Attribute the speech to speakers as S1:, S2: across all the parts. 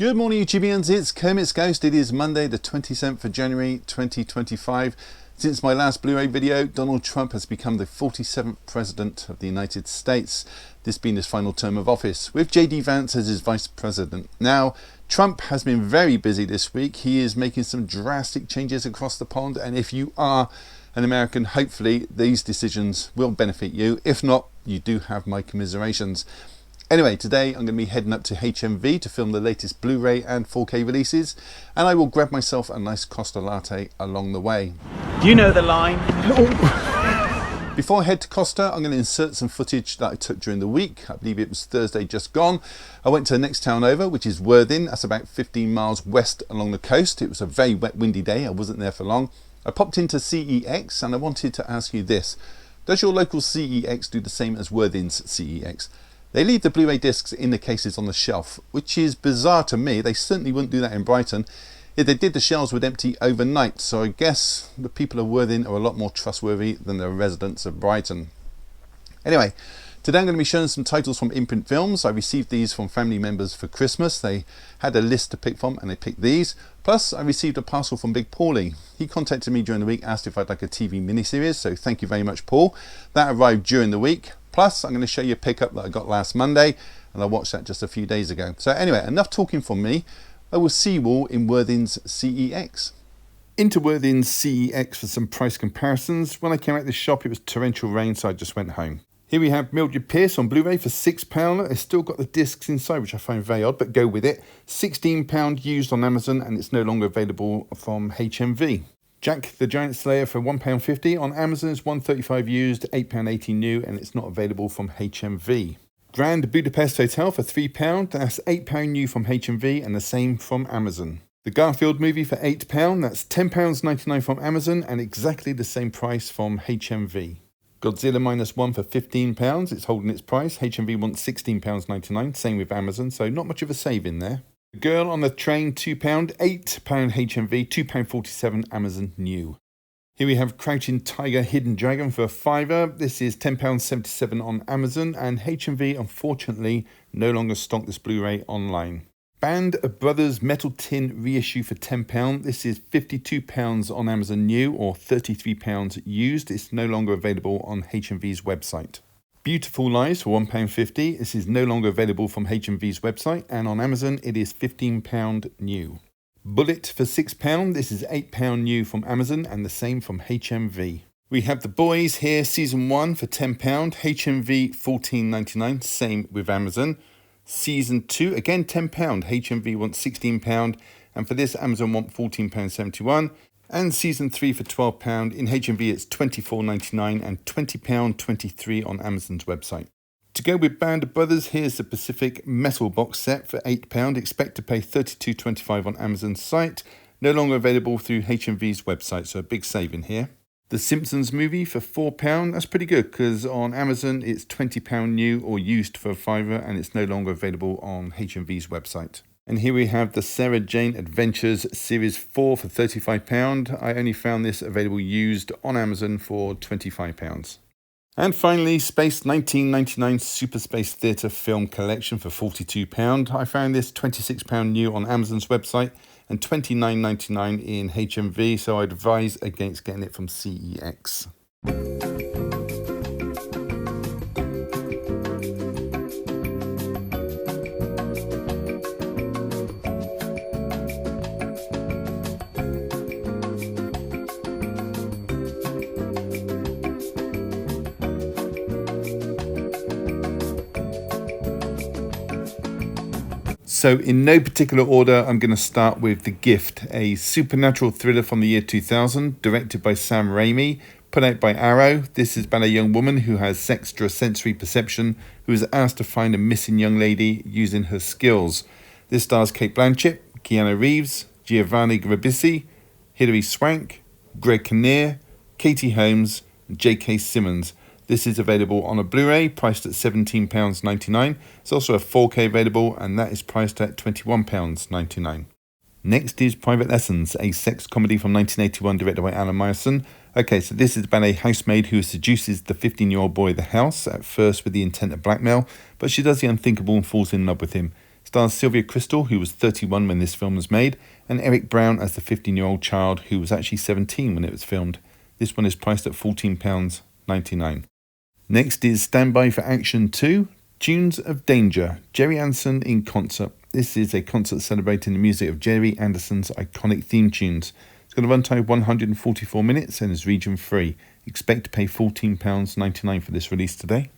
S1: Good morning, YouTubians. It's Kermit's Ghost. It is Monday, the 27th of January 2025. Since my last Blu-ray video, Donald Trump has become the 47th President of the United States, this being his final term of office, with J.D. Vance as his Vice President. Now, Trump has been very busy this week. He is making some drastic changes across the pond, and if you are an American, hopefully these decisions will benefit you. If not, you do have my commiserations. Anyway, today I'm going to be heading up to HMV to film the latest Blu-ray and 4K releases, and I will grab myself a nice Costa Latte along the way.
S2: Do you know the line?
S1: Before I head to Costa, I'm going to insert some footage that I took during the week. I believe it was Thursday just gone. I went to the next town over, which is Worthing. That's about 15 miles west along the coast. It was a very wet, windy day. I wasn't there for long. I popped into CEX and I wanted to ask you this. Does your local CEX do the same as Worthing's CEX? They leave the Blu-ray discs in the cases on the shelf, which is bizarre to me. They certainly wouldn't do that in Brighton. If they did, the shelves would empty overnight, so I guess the people of Worthing are a lot more trustworthy than the residents of Brighton. Anyway, today I'm going to be showing some titles from Imprint Films. I received these from family members for Christmas. They had a list to pick from and they picked these. Plus, I received a parcel from Big Pauly. He contacted me during the week, asked if I'd like a TV miniseries, so thank you very much, Paul. That arrived during the week. Plus, I'm going to show you a pickup that I got last Monday, and I watched that just a few days ago. So anyway, enough talking from me. I will see you all in Worthing's CEX. Into Worthing's CEX for some price comparisons. When I came out of the shop, it was torrential rain, so I just went home. Here we have Mildred Pierce on Blu-ray for £6. It's still got the discs inside, which I find very odd, but go with it. £16 used on Amazon, and it's no longer available from HMV. Jack the Giant Slayer for £1.50 on Amazon is £1.35 used, £8.80 new, and it's not available from HMV. Grand Budapest Hotel for £3, that's £8 new from HMV and the same from Amazon. The Garfield movie for £8, that's £10.99 from Amazon and exactly the same price from HMV. Godzilla Minus One for £15, it's holding its price. HMV wants £16.99, same with Amazon, so not much of a save in there. The Girl on the Train £2, £8 HMV, £2.47 Amazon new. Here we have Crouching Tiger, Hidden Dragon for £5. This is £10.77 on Amazon, and HMV unfortunately no longer stock this Blu-ray online. Band of Brothers Metal Tin reissue for £10. This is £52 on Amazon new or £33 used. It's no longer available on HMV's website. Beautiful Lies for £1.50. This is no longer available from HMV's website, and on Amazon it is £15 new. Bullet for £6. This is £8 new from Amazon and the same from HMV. We have The Boys here, Season 1 for £10. HMV £14.99, same with Amazon. Season 2, again £10. HMV wants £16, and for this Amazon want £14.71. And Season 3 for £12. In HMV it's £24.99 and £20.23 on Amazon's website. To go with Band of Brothers, here's the Pacific Metal box set for £8. Expect to pay £32.25 on Amazon's site. No longer available through HMV's website, so a big saving here. The Simpsons movie for £4. That's pretty good because on Amazon it's £20 new or used for £5 and it's no longer available on HMV's website. And here we have the Sarah Jane Adventures Series 4 for £35. I only found this available used on Amazon for £25. And finally, Space 1999 Super Space Theatre Film Collection for £42. I found this £26 new on Amazon's website and £29.99 in HMV, so I'd advise against getting it from CEX. So in no particular order, I'm going to start with The Gift, a supernatural thriller from the year 2000, directed by Sam Raimi, put out by Arrow. This is about a young woman who has extrasensory perception who is asked to find a missing young lady using her skills. This stars Cate Blanchett, Keanu Reeves, Giovanni Ribisi, Hilary Swank, Greg Kinnear, Katie Holmes, and J.K. Simmons. This is available on a Blu-ray, priced at £17.99. It's also a 4K available, and that is priced at £21.99. Next is Private Lessons, a sex comedy from 1981 directed by Alan Myerson. Okay, so this is about a housemaid who seduces the 15-year-old boy of the house, at first with the intent of blackmail, but she does the unthinkable and falls in love with him. It's Stars Sylvia Crystal, who was 31 when this film was made, and Eric Brown as the 15-year-old child who was actually 17 when it was filmed. This one is priced at £14.99. Next is Stand By for Action 2, Tunes of Danger, Jerry Anderson in concert. This is a concert celebrating the music of Jerry Anderson's iconic theme tunes. It's got a runtime of 144 minutes and is region free. Expect to pay £14.99 for this release today.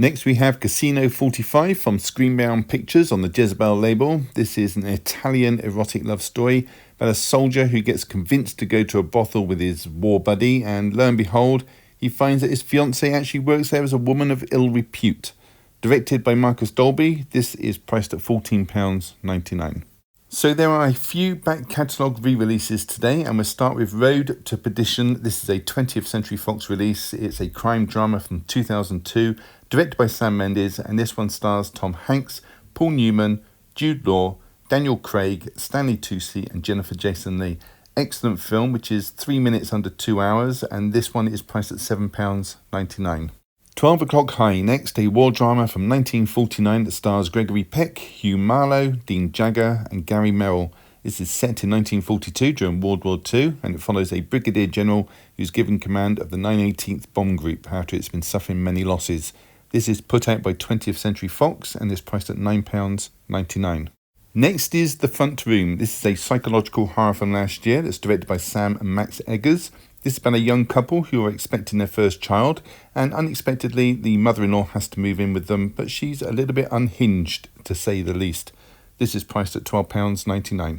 S1: Next we have Casino 45 from Screenbound Pictures on the Jezebel label. This is an Italian erotic love story about a soldier who gets convinced to go to a brothel with his war buddy, and lo and behold, he finds that his fiancée actually works there as a woman of ill repute. Directed by Marcus Dolby, this is priced at £14.99. So there are a few back catalogue re-releases today, and we'll start with Road to Perdition. This is a 20th Century Fox release. It's a crime drama from 2002, directed by Sam Mendes, and this one stars Tom Hanks, Paul Newman, Jude Law, Daniel Craig, Stanley Tucci and Jennifer Jason Leigh. Excellent film, which is 3 minutes under 2 hours, and this one is priced at £7.99. 12 O'Clock High next, a war drama from 1949 that stars Gregory Peck, Hugh Marlowe, Dean Jagger and Gary Merrill. This is set in 1942 during World War II, and it follows a brigadier general who's given command of the 918th Bomb Group after it's been suffering many losses. This is put out by 20th Century Fox and is priced at £9.99. Next is The Front Room. This is a psychological horror from last year that's directed by Sam and Max Eggers. This is about a young couple who are expecting their first child, and unexpectedly the mother-in-law has to move in with them, but she's a little bit unhinged, to say the least. This is priced at £12.99.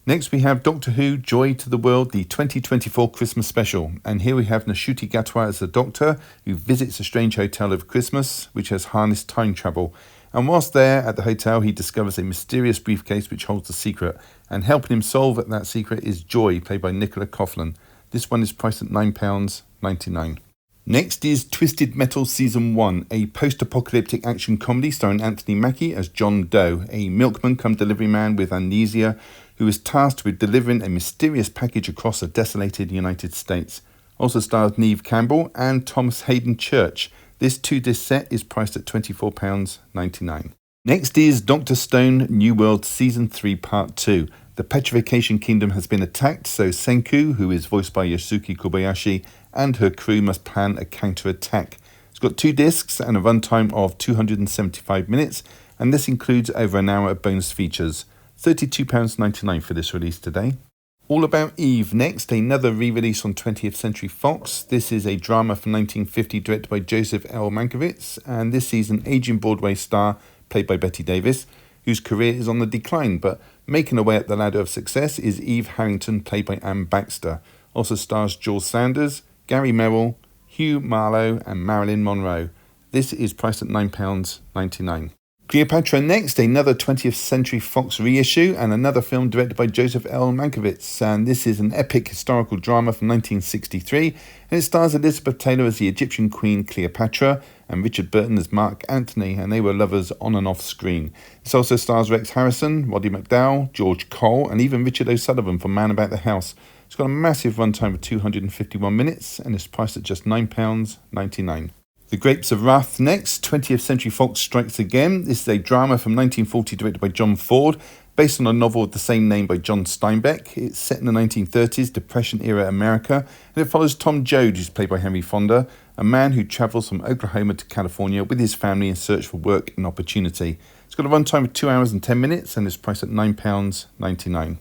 S1: Next we have Doctor Who Joy to the World, the 2024 Christmas special, and here we have Nashuti Gatwa as the Doctor who visits a strange hotel over Christmas which has harnessed time travel. And whilst there at the hotel, he discovers a mysterious briefcase which holds the secret, and helping him solve that secret is Joy, played by Nicola Coughlan. This one is priced at £9.99. Next is Twisted Metal Season 1, a post-apocalyptic action comedy starring Anthony Mackie as John Doe, a milkman-come-delivery man with amnesia who is tasked with delivering a mysterious package across a desolated United States. Also stars Neve Campbell and Thomas Hayden Church. This 2-disc set is priced at £24.99. Next is Dr. Stone New World Season 3 Part 2. The Petrification Kingdom has been attacked, so Senku, who is voiced by Yosuke Kobayashi, and her crew must plan a counter-attack. It's got 2 discs and a runtime of 275 minutes, and this includes over an hour of bonus features. £32.99 for this release today. All About Eve next, another re-release on 20th Century Fox. This is a drama from 1950 directed by Joseph L. Mankiewicz, and this sees an aging Broadway star, played by Betty Davis, whose career is on the decline, but making her way up the ladder of success is Eve Harrington, played by Anne Baxter. Also stars Jules Sanders, Gary Merrill, Hugh Marlowe and Marilyn Monroe. This is priced at £9.99. Cleopatra next, another 20th Century Fox reissue and another film directed by Joseph L. Mankiewicz, and this is an epic historical drama from 1963, and it stars Elizabeth Taylor as the Egyptian Queen Cleopatra and Richard Burton as Mark Antony, and they were lovers on and off screen. This also stars Rex Harrison, Roddy McDowall, George Cole and even Richard O'Sullivan from Man About the House. It's got a massive runtime of 251 minutes and is priced at just £9.99. The Grapes of Wrath next, 20th Century Fox strikes again. This is a drama from 1940 directed by John Ford, based on a novel of the same name by John Steinbeck. It's set in the 1930s, Depression-era America, and it follows Tom Joad, who's played by Henry Fonda, a man who travels from Oklahoma to California with his family in search for work and opportunity. It's got a runtime of 2 hours and 10 minutes and is priced at £9.99.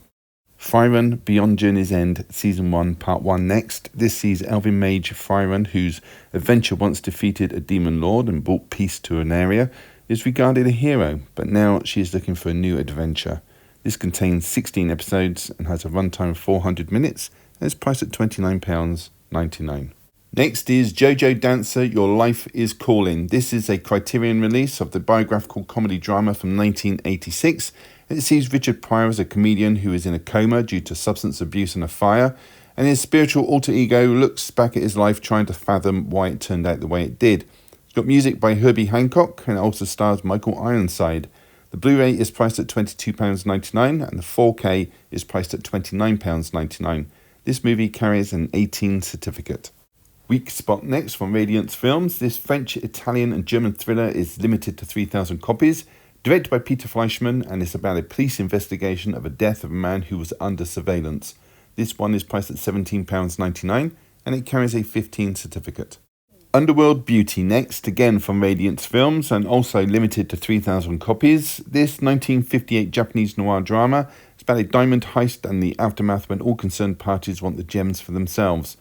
S1: Friron Beyond Journey's End Season 1 Part 1 next. This sees Elvin Mage Friron, whose adventure once defeated a demon lord and brought peace to an area, is regarded a hero, but now she is looking for a new adventure. This contains 16 episodes and has a runtime of 400 minutes and is priced at £29.99. Next is Jojo Dancer, Your Life is Calling. This is a Criterion release of the biographical comedy drama from 1986. It sees Richard Pryor as a comedian who is in a coma due to substance abuse and a fire, and his spiritual alter ego looks back at his life trying to fathom why it turned out the way it did. It's got music by Herbie Hancock and it also stars Michael Ironside. The Blu-ray is priced at £22.99 and the 4K is priced at £29.99. This movie carries an 18 certificate. Weak spot next from Radiance Films. This French, Italian and German thriller is limited to 3,000 copies.
S2: Directed by Peter Fleischman, and it's about a police investigation of a death of a man who was under surveillance. This one is priced at £17.99 and it carries a 15 certificate. Underworld Beauty next, again from Radiance Films and also limited to 3,000 copies. This 1958 Japanese noir drama is about a diamond heist and the aftermath when all concerned parties want the gems for themselves.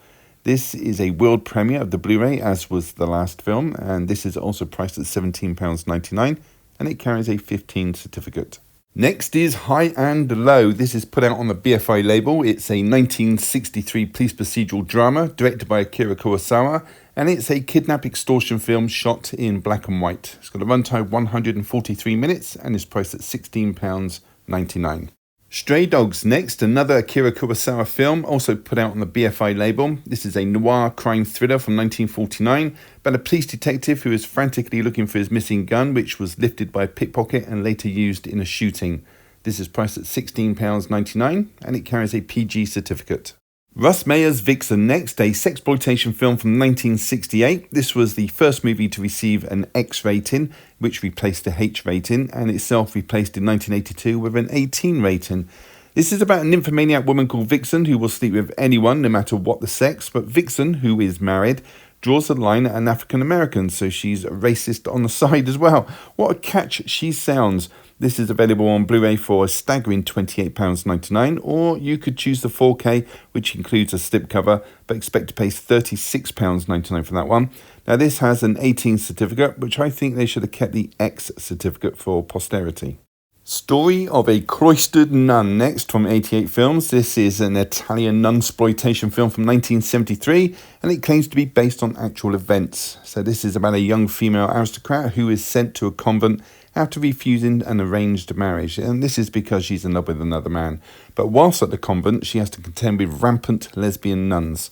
S2: This is a world premiere of the Blu-ray, as was the last film, and this is also priced at £17.99 and it carries a 15 certificate. Next is High and Low. This is put out on the BFI label. It's a 1963 police procedural drama directed by Akira Kurosawa, and it's a kidnap extortion film shot in black and white. It's got a runtime of 143 minutes and is priced at £16.99. Stray Dogs next, another Akira Kurosawa film, also put out on the BFI label. This is a noir crime thriller from 1949 about a police detective who is frantically looking for his missing gun, which was lifted by a pickpocket and later used in a shooting. This is priced at £16.99 and it carries a PG certificate. Russ Meyer's Vixen next, a sexploitation film from 1968. This was the first movie to receive an X rating, which replaced the H rating, and itself replaced in 1982 with an 18 rating. This is about a nymphomaniac woman called Vixen who will sleep with anyone, no matter what the sex, but Vixen, who is married, draws the line at an African American, so she's a racist on the side as well. What a catch she sounds. This is available on Blu-ray for a staggering £28.99, or you could choose the 4K, which includes a slipcover, but expect to pay £36.99 for that one. Now this has an 18 certificate, which I think they should have kept the X certificate for posterity. Story of a Cloistered Nun next from 88 Films. This is an Italian nunsploitation film from 1973 and it claims to be based on actual events. So this is about a young female aristocrat who is sent to a convent after refusing an arranged marriage, and this is because she's in love with another man. But whilst at the convent, she has to contend with rampant lesbian nuns.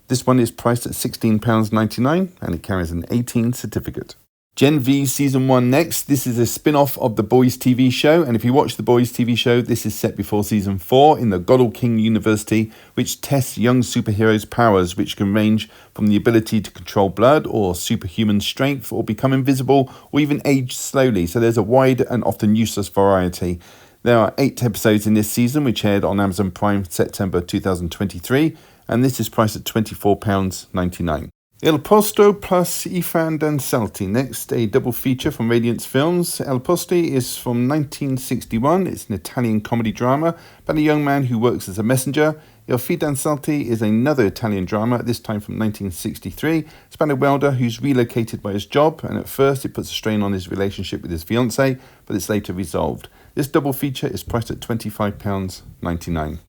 S2: This one is priced at £16.99 and it carries an 18 certificate. Gen V Season 1 next. This is a spin-off of The Boys TV show, and if you watch The Boys TV show, this is set before Season 4 in the Godall King University, which tests young superheroes' powers, which can range from the ability to control blood or superhuman strength or become invisible or even age slowly. So there's a wide and often useless variety. There are 8 episodes in this season, which aired on Amazon Prime September 2023, and this is priced at £24.99. Il Posto plus I Fandansalti next, a double feature from Radiance Films. Il Posto is from 1961. It's an Italian comedy drama about a young man who works as a messenger. Il Fidanzati is another Italian drama, this time from 1963. It's about a welder who's relocated by his job, and at first it puts a strain on his relationship with his fiancée, but it's later resolved. This double feature is priced at £25.99.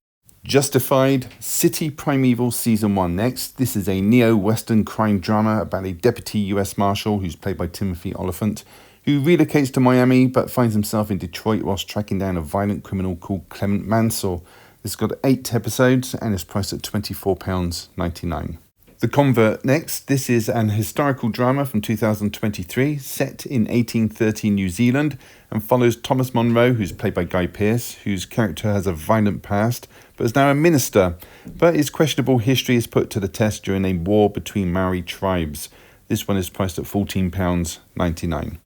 S2: Justified City Primeval Season 1 next. This is a neo-Western crime drama about a deputy US Marshal, who's played by Timothy Oliphant, who relocates to Miami but finds himself in Detroit whilst tracking down a violent criminal called Clement Mansell. It's got 8 episodes and is priced at £24.99. The Convert next. This is an historical drama from 2023 set in 1830 New Zealand and follows Thomas Monroe, who's played by Guy Pearce, whose character has a violent past but is now a minister. But his questionable history is put to the test during a war between Maori tribes. This one is priced at £14.99.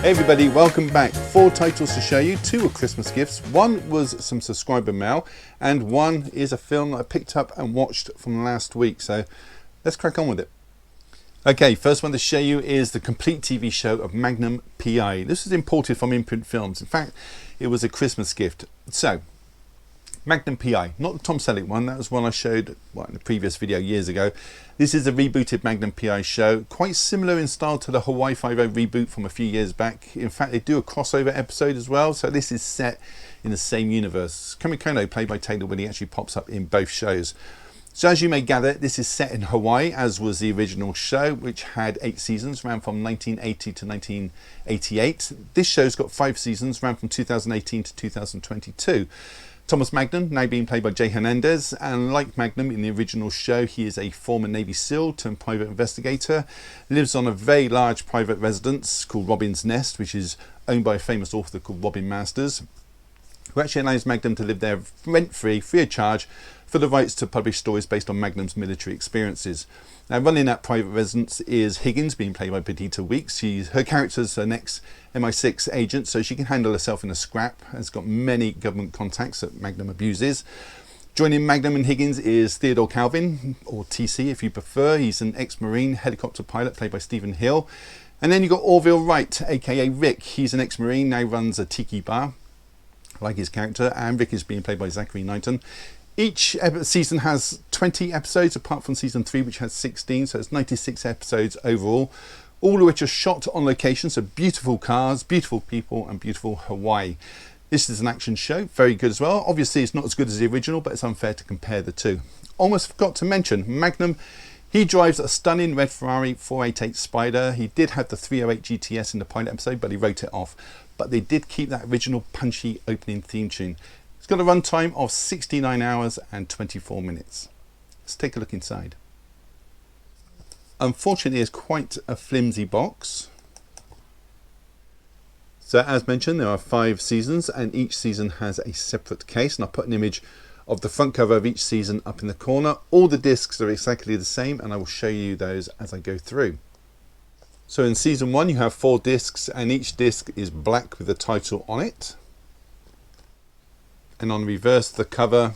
S1: Hey everybody, welcome back. 4 titles to show you. 2 are Christmas gifts. 1 was some subscriber mail, and 1 is a film that I picked up and watched from last week. So let's crack on with it. Okay, first one to show you is the complete TV show of Magnum PI. This is imported from Imprint Films. In fact, it was a Christmas gift. So, Magnum PI, not the Tom Selleck one. That was one I showed in the previous video years ago. This is a rebooted Magnum PI show, quite similar in style to the Hawaii Five-0 reboot from a few years back. In fact, they do a crossover episode as well, so this is set in the same universe. Kamikono, played by Taylor Willie, actually pops up in both shows. So as you may gather, this is set in Hawaii, as was the original show, which had 8 seasons, ran from 1980 to 1988. This show's got 5 seasons, ran from 2018 to 2022. Thomas Magnum, now being played by Jay Hernandez, and like Magnum in the original show, he is a former Navy SEAL turned private investigator, lives on a very large private residence called Robin's Nest, which is owned by a famous author called Robin Masters, who actually allows Magnum to live there rent-free, free of charge, for the rights to publish stories based on Magnum's military experiences. Now, running that private residence is Higgins, being played by Perdita Weeks. Her character's an ex-MI6 agent, so she can handle herself in a scrap, has got many government contacts that Magnum abuses. Joining Magnum and Higgins is Theodore Calvin, or TC if you prefer. He's an ex-Marine helicopter pilot played by Stephen Hill. And then you've got Orville Wright, aka Rick. He's an ex-Marine, now runs a tiki bar, like his character, and Rick is being played by Zachary Knighton. Each season has 20 episodes, apart from season 3, which has 16, so it's 96 episodes overall, all of which are shot on location, so beautiful cars, beautiful people, and beautiful Hawaii. This is an action show, very good as well. Obviously, it's not as good as the original, but it's unfair to compare the two. Almost forgot to mention, Magnum, he drives a stunning red Ferrari 488 Spider. He did have the 308 GTS in the pilot episode, but he wrote it off. But they did keep that original punchy opening theme tune. It's got a runtime of 69 hours and 24 minutes. Let's take a look inside. Unfortunately, it's quite a flimsy box. So as mentioned, there are 5 seasons and each season has a separate case, and I'll put an image of the front cover of each season up in the corner. All the discs are exactly the same, and I will show you those as I go through. So in season 1 you have 4 discs, and each disc is black with the title on it. And on the reverse of the cover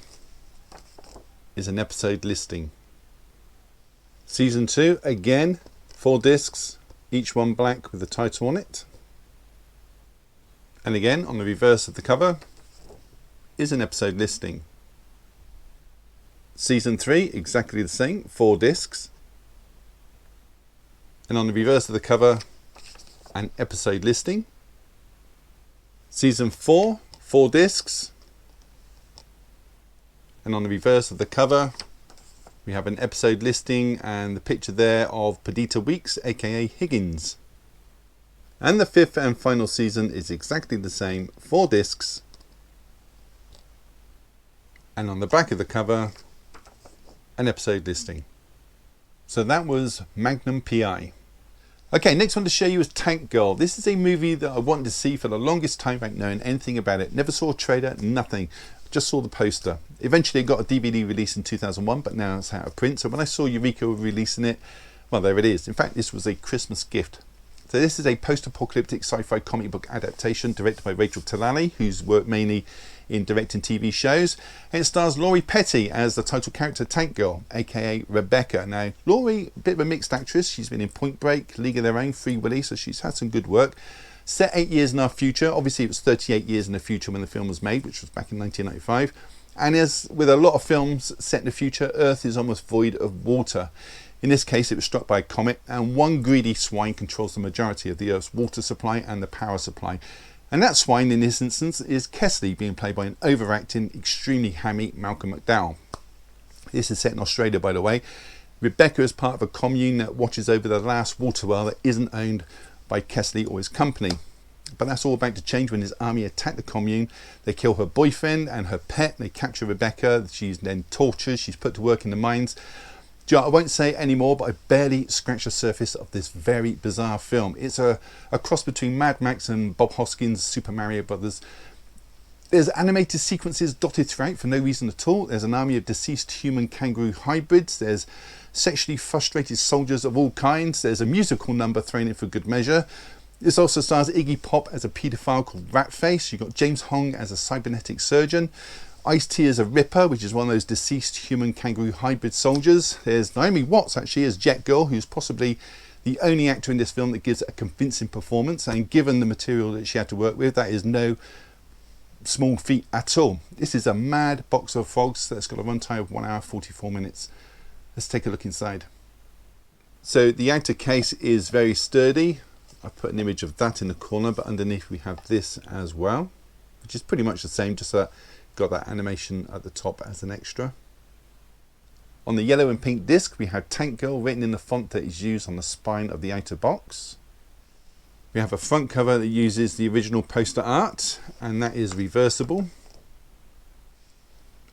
S1: is an episode listing. Season 2, again, 4 discs, each one black with the title on it. And again, on the reverse of the cover is an episode listing. Season 3, exactly the same, 4 discs. And on the reverse of the cover, an episode listing. Season 4, 4 discs. And on the reverse of the cover, we have an episode listing and the picture there of Perdita Weeks, aka Higgins. And the 5th and final season is exactly the same, 4 discs. And on the back of the cover, an episode listing. So that was Magnum PI. Okay, next one to show you is Tank Girl. This is a movie that I wanted to see for the longest time without knowing anything about it. Never saw a trailer, nothing. Just saw the poster. Eventually it got a DVD release in 2001, but now it's out of print. So when I saw Eureka releasing it, well, there it is. In fact, this was a Christmas gift. So this is a post-apocalyptic sci-fi comic book adaptation directed by Rachel Talalay, who's worked mainly in directing TV shows. And it stars Laurie Petty as the title character Tank Girl, aka Rebecca. Now, Laurie, a bit of a mixed actress. She's been in Point Break, League of Their Own, Free Willy, so she's had some good work. Set 8 years in our future. Obviously, it was 38 years in the future when the film was made, which was back in 1995. And as with a lot of films set in the future, Earth is almost void of water. In this case, it was struck by a comet, and one greedy swine controls the majority of the Earth's water supply and the power supply. And that swine in this instance is Kesley, being played by an overacting, extremely hammy Malcolm McDowell. This is set in Australia, by the way. Rebecca is part of a commune that watches over the last water well that isn't owned by Kesley or his company. But that's all about to change when his army attack the commune. They kill her boyfriend and her pet. They capture Rebecca. She's then tortured. She's put to work in the mines. I won't say any more, but I barely scratched the surface of this very bizarre film. It's a cross between Mad Max and Bob Hoskins' Super Mario Brothers. There's animated sequences dotted throughout for no reason at all. There's an army of deceased human kangaroo hybrids. There's sexually frustrated soldiers of all kinds. There's a musical number thrown in for good measure. This also stars Iggy Pop as a paedophile called Ratface. You've got James Hong as a cybernetic surgeon. Ice-T as a Ripper, which is one of those deceased human kangaroo hybrid soldiers. There's Naomi Watts actually as Jet Girl, who's possibly the only actor in this film that gives a convincing performance, and given the material that she had to work with, that is no small feat at all. This is a mad box of frogs that's got a runtime of 1 hour 44 minutes. Let's take a look inside. So the outer case is very sturdy. I've put an image of that in the corner, but underneath we have this as well, which is pretty much the same, just that got that animation at the top as an extra. On the yellow and pink disc, we have Tank Girl written in the font that is used on the spine of the outer box. We have a front cover that uses the original poster art, and that is reversible.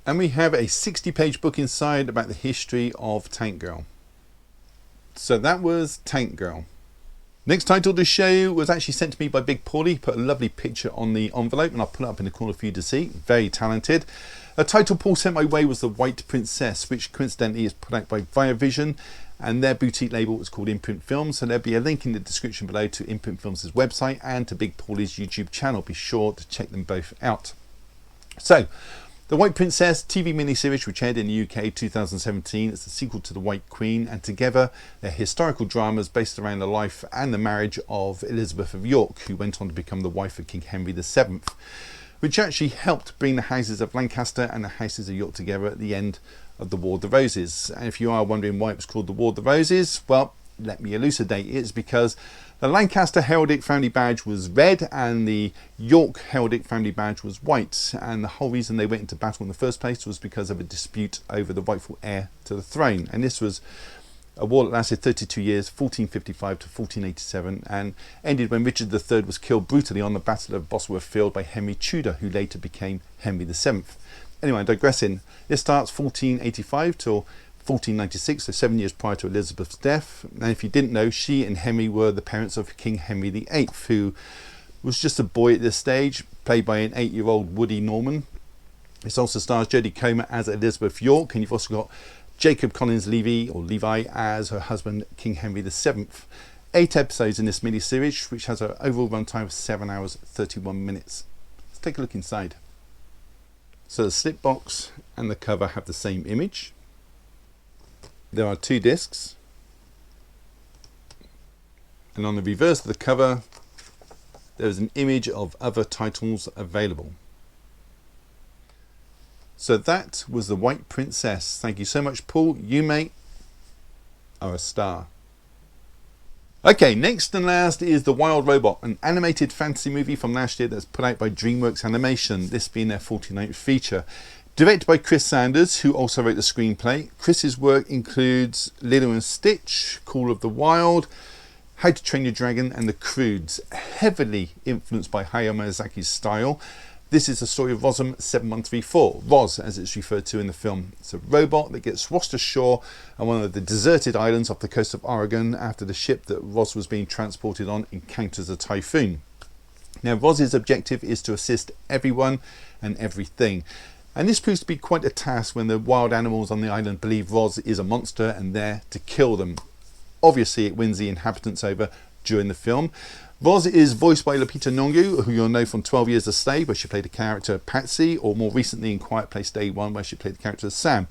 S1: And we have a 60-page book inside about the history of Tank Girl. So that was Tank Girl. Next title to show you was actually sent to me by Big Pauly. Put a lovely picture on the envelope, and I'll put it up in the corner for you to see. Very talented. A title Paul sent my way was The White Princess, which coincidentally is put out by Via Vision, and their boutique label is called Imprint Films. So there'll be a link in the description below to Imprint Films' website and to Big Pauly's YouTube channel. Be sure to check them both out. So, The White Princess TV miniseries, which aired in the UK 2017. It's the sequel to The White Queen, and together they're historical dramas based around the life and the marriage of Elizabeth of York, who went on to become the wife of King Henry VII, which actually helped bring the houses of Lancaster and the houses of York together at the end of the War of the Roses. And if you are wondering why it was called the War of the Roses, well, let me elucidate. It's because the Lancaster heraldic family badge was red and the York heraldic family badge was white, and the whole reason they went into battle in the first place was because of a dispute over the rightful heir to the throne. And this was a war that lasted 32 years, 1455 to 1487, and ended when Richard III was killed brutally on the Battle of Bosworth Field by Henry Tudor, who later became Henry VII. Anyway, digressing, this starts 1485 till 1496, so 7 years prior to Elizabeth's death. And if you didn't know, she and Henry were the parents of King Henry VIII, who was just a boy at this stage, played by an 8-year-old Woody Norman. This also stars Jodie Comer as Elizabeth York, and you've also got Jacob Collins Levi as her husband, King Henry VII. 8 episodes in this mini-series, which has an overall runtime of 7 hours 31 minutes. Let's take a look inside. So the slip box and the cover have the same image. There are 2 discs, and on the reverse of the cover there is an image of other titles available. So that was The White Princess. Thank you so much, Paul. You, mate, are a star. Okay, next and last is The Wild Robot, an animated fantasy movie from last year that's put out by DreamWorks Animation, this being their 49th feature. Directed by Chris Sanders, who also wrote the screenplay. Chris's work includes Lilo and Stitch, Call of the Wild, How to Train Your Dragon, and The Croods, heavily influenced by Hayao Miyazaki's style. This is the story of Rosm 7134, Roz as it's referred to in the film. It's a robot that gets washed ashore on one of the deserted islands off the coast of Oregon after the ship that Roz was being transported on encounters a typhoon. Now, Roz's objective is to assist everyone and everything. And this proves to be quite a task when the wild animals on the island believe Roz is a monster and there to kill them. Obviously, it wins the inhabitants over during the film. Roz is voiced by Lupita Nyong'o, who you'll know from 12 Years a Slave, where she played the character Patsy, or more recently in Quiet Place Day 1, where she played the character Sam.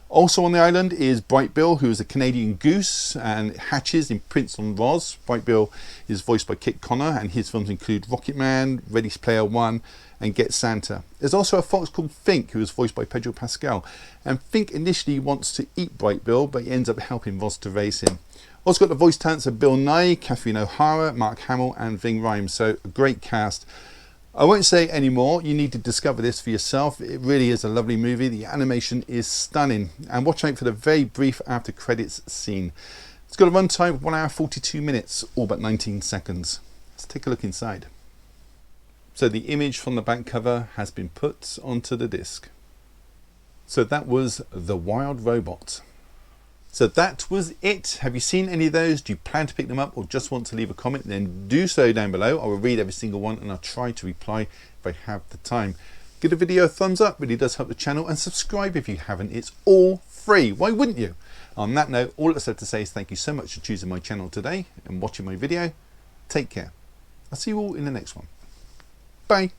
S1: Also on the island is Bright Bill, who is a Canadian goose and hatches in Prince on Roz. Bright Bill is voiced by Kit Connor, and his films include Rocketman, Ready Player One, and Get Santa. There's also a fox called Fink, who is voiced by Pedro Pascal. And Fink initially wants to eat Bright Bill, but he ends up helping Roz to raise him. Also got the voice talents of Bill Nye, Catherine O'Hara, Mark Hamill, and Ving Rhames. So a great cast. I won't say any more. You need to discover this for yourself. It really is a lovely movie. The animation is stunning. And watch out for the very brief after credits scene. It's got a runtime of 1 hour 42 minutes, all but 19 seconds. Let's take a look inside. So the image from the back cover has been put onto the disc. So that was The Wild Robot. So that was it. Have you seen any of those? Do you plan to pick them up or just want to leave a comment? Then do so down below. I will read every single one and I'll try to reply if I have the time. Give the video a thumbs up, really does help the channel, and subscribe if you haven't. It's all free. Why wouldn't you? On that note, all that's left to say is thank you so much for choosing my channel today and watching my video. Take care. I'll see you all in the next one. Bye.